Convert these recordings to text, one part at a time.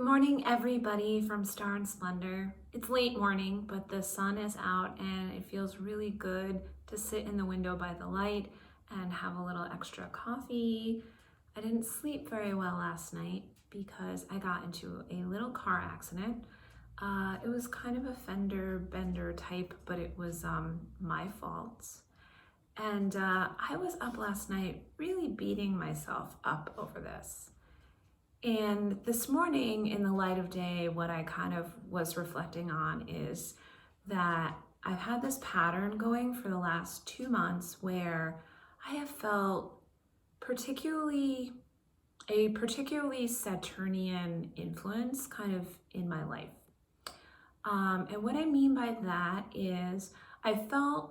Good morning, everybody from Star and Splendor. It's late morning, but the sun is out and it feels really good to sit in the window by the light and have a little extra coffee. I didn't sleep very well last night because I got into a little car accident. It was kind of a fender bender type, but it was my fault. And I was up last night really beating myself up over this. And this morning, in the light of day, what I kind of was reflecting on is that I've had this pattern going for the last 2 months where I have felt a particularly Saturnian influence kind of in my life. And what I mean by that is I felt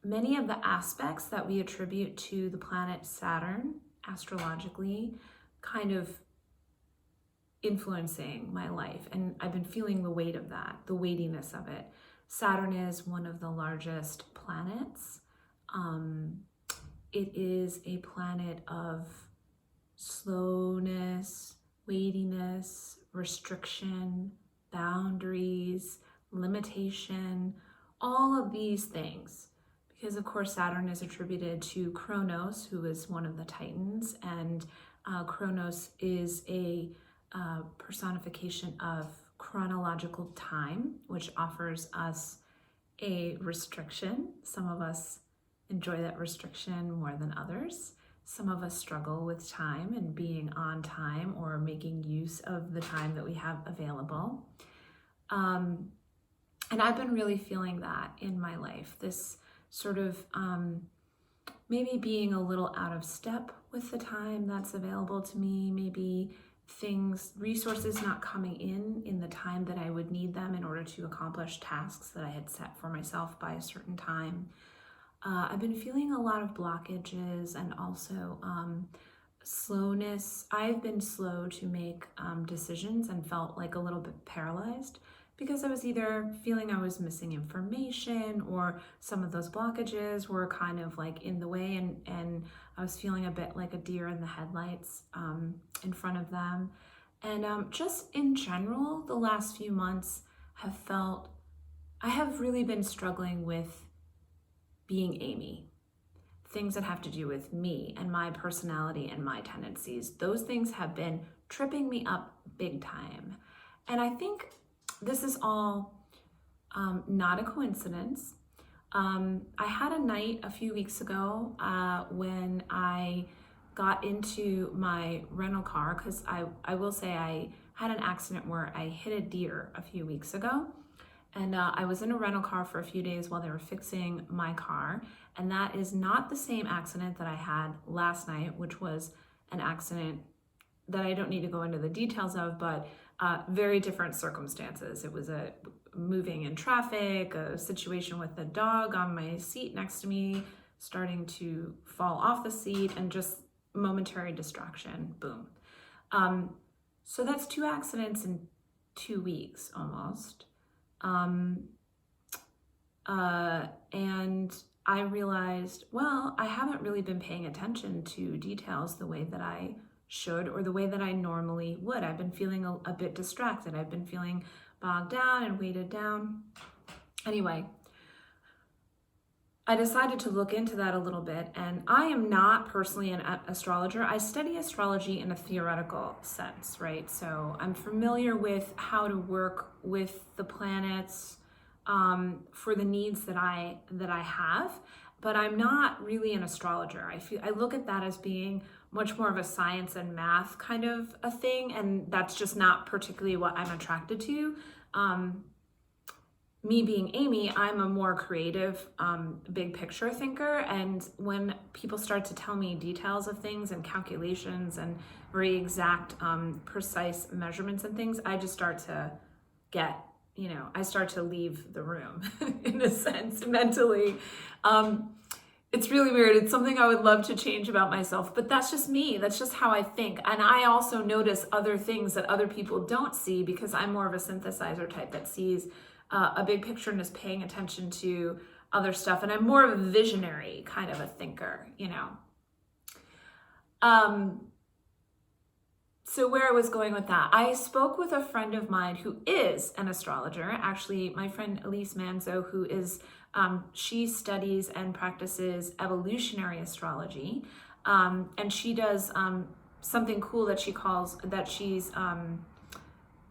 many of the aspects that we attribute to the planet Saturn astrologically kind of influencing my life, and I've been feeling the weight of that, the weightiness of it. Saturn is one of the largest planets. It is a planet of slowness, weightiness, restriction, boundaries, limitation, all of these things. Because of course Saturn is attributed to Kronos, who is one of the Titans, and Kronos is a personification of chronological time, which offers us a restriction. Some of us enjoy that restriction more than others. Some of us struggle with time and being on time or making use of the time that we have available. And I've been really feeling that in my life, this sort of maybe being a little out of step with the time that's available to me, maybe resources not coming in the time that I would need them in order to accomplish tasks that I had set for myself by a certain time. I've been feeling a lot of blockages and also slowness. I've been slow to make decisions and felt like a little bit paralyzed, because I was either feeling I was missing information or some of those blockages were kind of like in the way, and I was feeling a bit like a deer in the headlights in front of them. And just in general, the last few months I have really been struggling with being Amy. Things that have to do with me and my personality and my tendencies. Those things have been tripping me up big time. And I think this is all not a coincidence. I had a night a few weeks ago when I got into my rental car, because I will say I had an accident where I hit a deer a few weeks ago. And I was in a rental car for a few days while they were fixing my car. And that is not the same accident that I had last night, which was an accident that I don't need to go into the details of, but very different circumstances. It was a moving in traffic, a situation with a dog on my seat next to me, starting to fall off the seat, and just momentary distraction, boom. So that's 2 accidents in 2 weeks almost. And I realized, well, I haven't really been paying attention to details the way that I should, or the way that I normally would. I've been feeling a bit distracted. I've been feeling bogged down and weighted down. Anyway, I decided to look into that a little bit, and I am not personally an astrologer. I study astrology in a theoretical sense, right? So I'm familiar with how to work with the planets for the needs that I have, but I'm not really an astrologer. I look at that as being much more of a science and math kind of a thing, and that's just not particularly what I'm attracted to. Me being Amy, I'm a more creative, big picture thinker, and when people start to tell me details of things and calculations and very exact, precise measurements and things, I just start to I start to leave the room in a sense, mentally. It's really weird. It's something I would love to change about myself, but that's just me. That's just how I think. And I also notice other things that other people don't see, because I'm more of a synthesizer type that sees a big picture and is paying attention to other stuff. And I'm more of a visionary kind of a thinker, So where I was going with that, I spoke with a friend of mine who is an astrologer, actually my friend Elise Manzo, who is, she studies and practices evolutionary astrology. And she does something cool that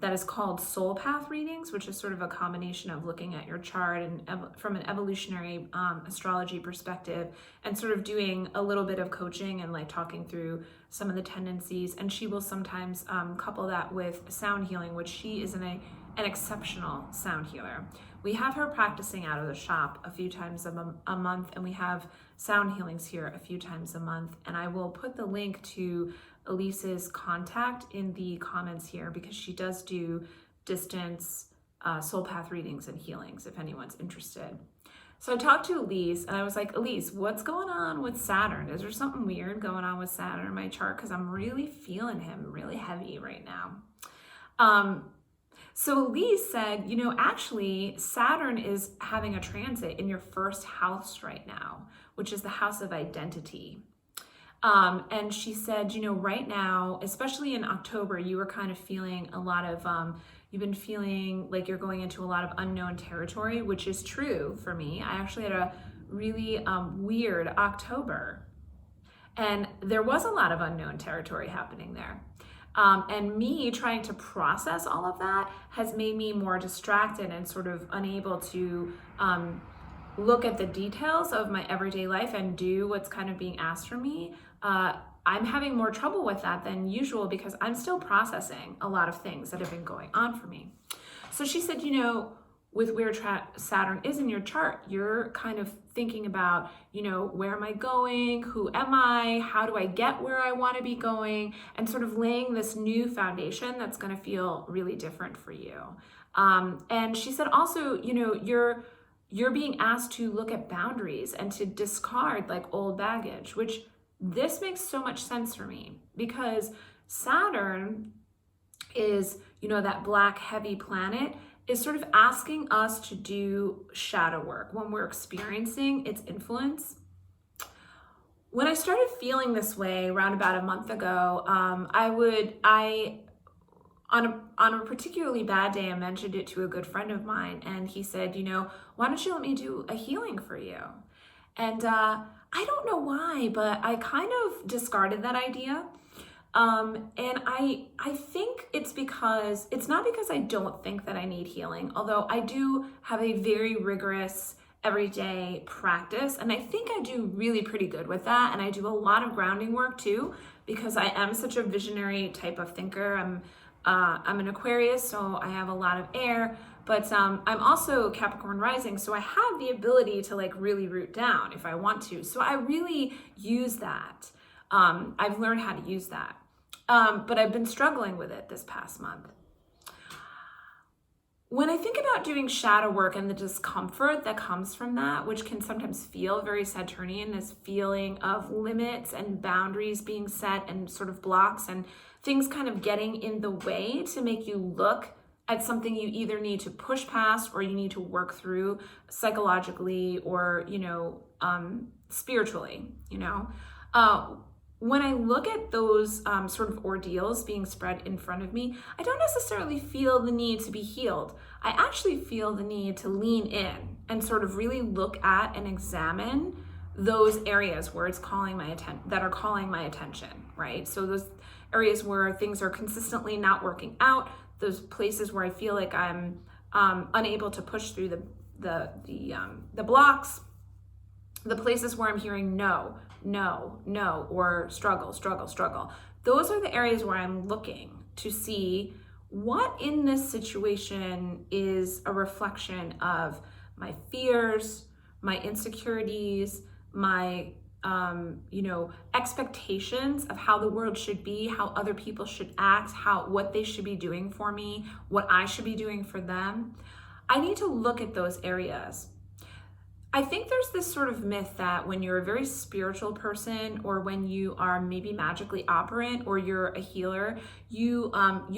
that is called soul path readings, which is sort of a combination of looking at your chart and from an evolutionary astrology perspective, and sort of doing a little bit of coaching and like talking through some of the tendencies. And she will sometimes couple that with sound healing, which she is an exceptional sound healer. We have her practicing out of the shop a few times a month, and we have sound healings here a few times a month. And I will put the link to Elise's contact in the comments here, because she does do distance soul path readings and healings if anyone's interested. So I talked to Elise and I was like, Elise, what's going on with Saturn? Is there something weird going on with Saturn in my chart? Because I'm really feeling him really heavy right now. So Elise said, actually Saturn is having a transit in your first house right now, which is the house of identity. And she said, right now, especially in October, you were kind of feeling a lot of, you've been feeling like you're going into a lot of unknown territory, which is true for me. I actually had a really weird October, and there was a lot of unknown territory happening there. And me trying to process all of that has made me more distracted and sort of unable to look at the details of my everyday life and do what's kind of being asked from me. I'm having more trouble with that than usual because I'm still processing a lot of things that have been going on for me. So she said, with where Saturn is in your chart, you're kind of thinking about, where am I going? Who am I? How do I get where I want to be going? And sort of laying this new foundation that's going to feel really different for you. And she said also, you're being asked to look at boundaries and to discard like old baggage, which this makes so much sense for me because Saturn is, that black heavy planet is sort of asking us to do shadow work when we're experiencing its influence. When I started feeling this way around about a month ago, on a particularly bad day, I mentioned it to a good friend of mine, and he said, why don't you let me do a healing for you? And I don't know why, but I kind of discarded that idea. And I think it's not because I don't think that I need healing, although I do have a very rigorous everyday practice. And I think I do really pretty good with that. And I do a lot of grounding work too, because I am such a visionary type of thinker. I'm an Aquarius, so I have a lot of air, but I'm also Capricorn rising. So I have the ability to like really root down if I want to. So I really use that. I've learned how to use that. But I've been struggling with it this past month. When I think about doing shadow work and the discomfort that comes from that, which can sometimes feel very Saturnian, this feeling of limits and boundaries being set and sort of blocks and things kind of getting in the way to make you look at something you either need to push past or you need to work through psychologically or, spiritually, when I look at those sort of ordeals being spread in front of me, I don't necessarily feel the need to be healed. I actually feel the need to lean in and sort of really look at and examine those areas where it's calling my attention, right? So those areas where things are consistently not working out, those places where I feel like I'm unable to push through the blocks, the places where I'm hearing no, or struggle. Those are the areas where I'm looking to see what in this situation is a reflection of my fears, my insecurities, my expectations of how the world should be, how other people should act, what they should be doing for me, what I should be doing for them. I need to look at those areas. I think there's this sort of myth that when you're a very spiritual person or when you are maybe magically operant or you're a healer, you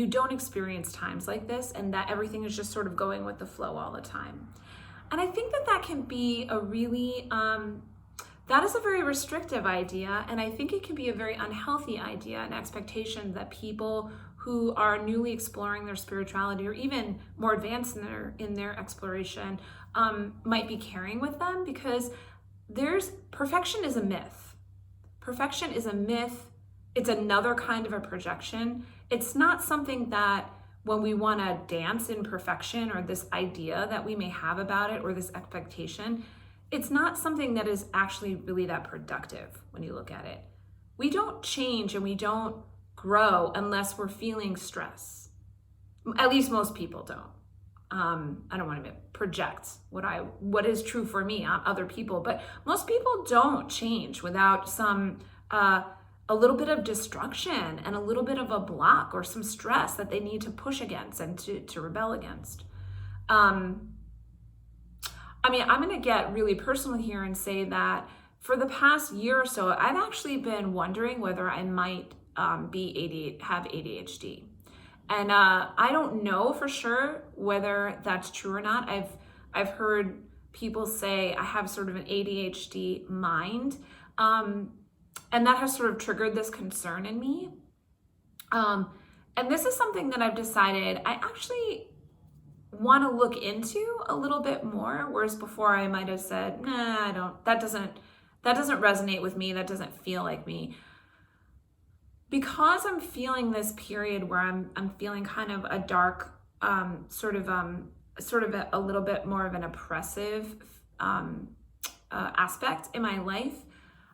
don't experience times like this and that everything is just sort of going with the flow all the time. And I think that can be a really that is a very restrictive idea, and I think it can be a very unhealthy idea, an expectation that people who are newly exploring their spirituality or even more advanced in their exploration might be carrying with them, because perfection is a myth. Perfection is a myth. It's another kind of a projection. It's not something that when we want to dance in perfection, or this idea that we may have about it, or this expectation, it's not something that is actually really that productive when you look at it. We don't change and we don't grow unless we're feeling stress. At least most people don't. I don't want to project what is true for me on other people, but most people don't change without some a little bit of destruction and a little bit of a block or some stress that they need to push against and to rebel against. I'm going to get really personal here and say that for the past year or so, I've actually been wondering whether I might have ADHD. And I don't know for sure whether that's true or not. I've heard people say I have sort of an ADHD mind. And that has sort of triggered this concern in me. And this is something that I've decided I actually want to look into a little bit more, whereas before I might have said, nah, that doesn't resonate with me, that doesn't feel like me. Because I'm feeling this period where I'm feeling kind of a dark, sort of a little bit more of an oppressive aspect in my life,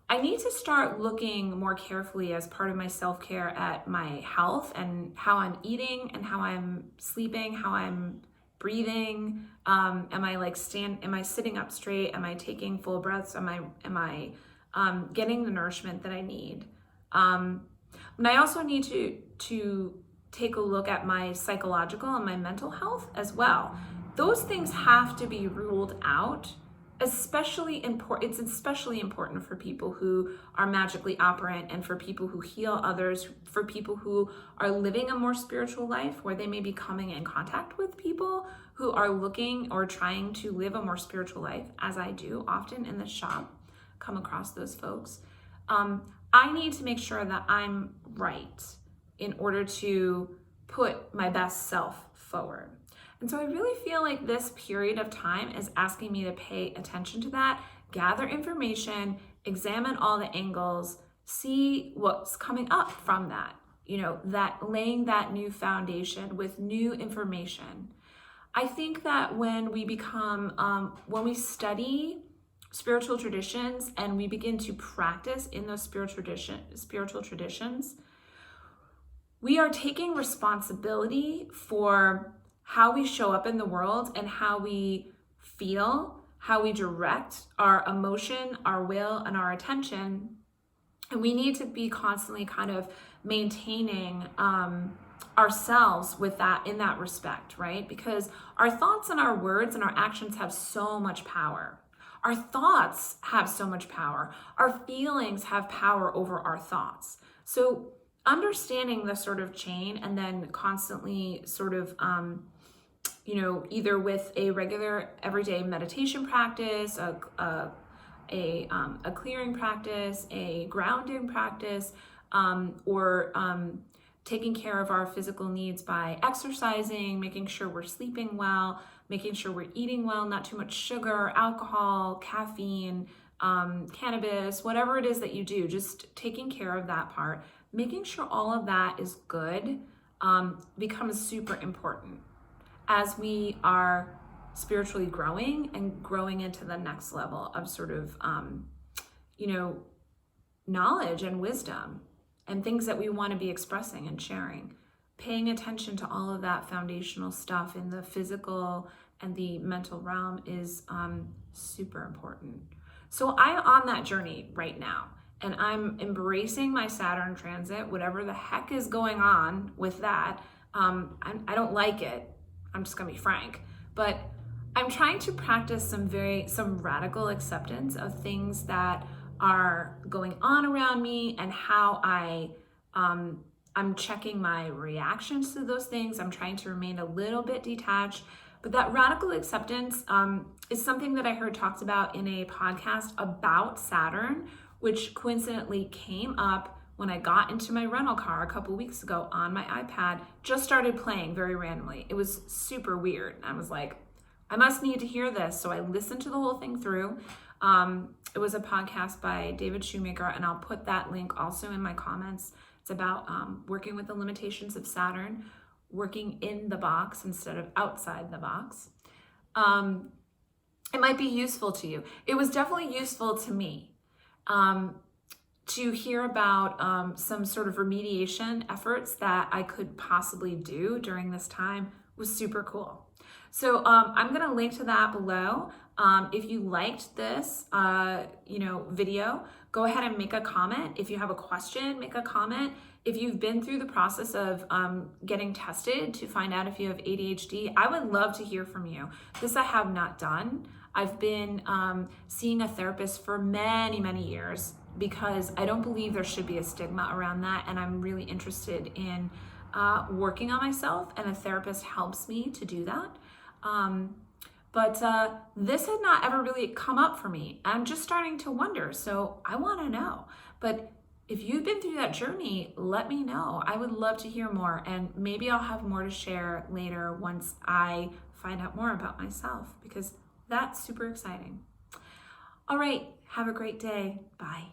I need to start looking more carefully as part of my self-care at my health and how I'm eating and how I'm sleeping, how I'm breathing. Am I sitting up straight? Am I taking full breaths? Am I getting the nourishment that I need? And I also need to take a look at my psychological and my mental health as well. Those things have to be ruled out. It's especially important for people who are magically operant, and for people who heal others, for people who are living a more spiritual life, where they may be coming in contact with people who are looking or trying to live a more spiritual life, as I do often in the shop, come across those folks. I need to make sure that I'm right in order to put my best self forward. And so I really feel like this period of time is asking me to pay attention to that, gather information, examine all the angles, see what's coming up from that, that laying that new foundation with new information. I think that when we study spiritual traditions and we begin to practice in those spiritual traditions, we are taking responsibility for how we show up in the world and how we feel, how we direct our emotion, our will, and our attention. And we need to be constantly kind of maintaining ourselves with that, in that respect, right? Because our thoughts and our words and our actions have so much power. Our thoughts have so much power. Our feelings have power over our thoughts. So understanding the sort of chain, and then constantly sort of, either with a regular everyday meditation practice, a clearing practice, a grounding practice, or taking care of our physical needs by exercising, making sure we're sleeping well, making sure we're eating well, not too much sugar, alcohol, caffeine, cannabis, whatever it is that you do, just taking care of that part, making sure all of that is good, becomes super important as we are spiritually growing and growing into the next level of sort of, knowledge and wisdom and things that we want to be expressing and sharing. Paying attention to all of that foundational stuff in the physical and the mental realm is super important. So I'm on that journey right now, and I'm embracing my Saturn transit, whatever the heck is going on with that. I don't like it. I'm just gonna be frank, but I'm trying to practice some radical acceptance of things that are going on around me, and how I'm checking my reactions to those things. I'm trying to remain a little bit detached But that radical acceptance is something that I heard talked about in a podcast about Saturn, which coincidentally came up when I got into my rental car a couple weeks ago on my iPad, just started playing very randomly. It was super weird. I was like, I must need to hear this. So I listened to the whole thing through. It was a podcast by David Shoemaker, and I'll put that link also in my comments. It's about working with the limitations of Saturn, working in the box instead of outside the box. It might be useful to you. It was definitely useful to me. To hear about some sort of remediation efforts that I could possibly do during this time was super cool. So I'm going to link to that below. If you liked this, video, go ahead and make a comment. If you have a question, make a comment. If you've been through the process of getting tested to find out if you have ADHD, I would love to hear from you. This I have not done. I've been seeing a therapist for many, many years because I don't believe there should be a stigma around that. And I'm really interested in working on myself, and a therapist helps me to do that. But this had not ever really come up for me. I'm just starting to wonder, so I want to know. But if you've been through that journey, let me know. I would love to hear more, and maybe I'll have more to share later once I find out more about myself, because that's super exciting. All right, have a great day. Bye.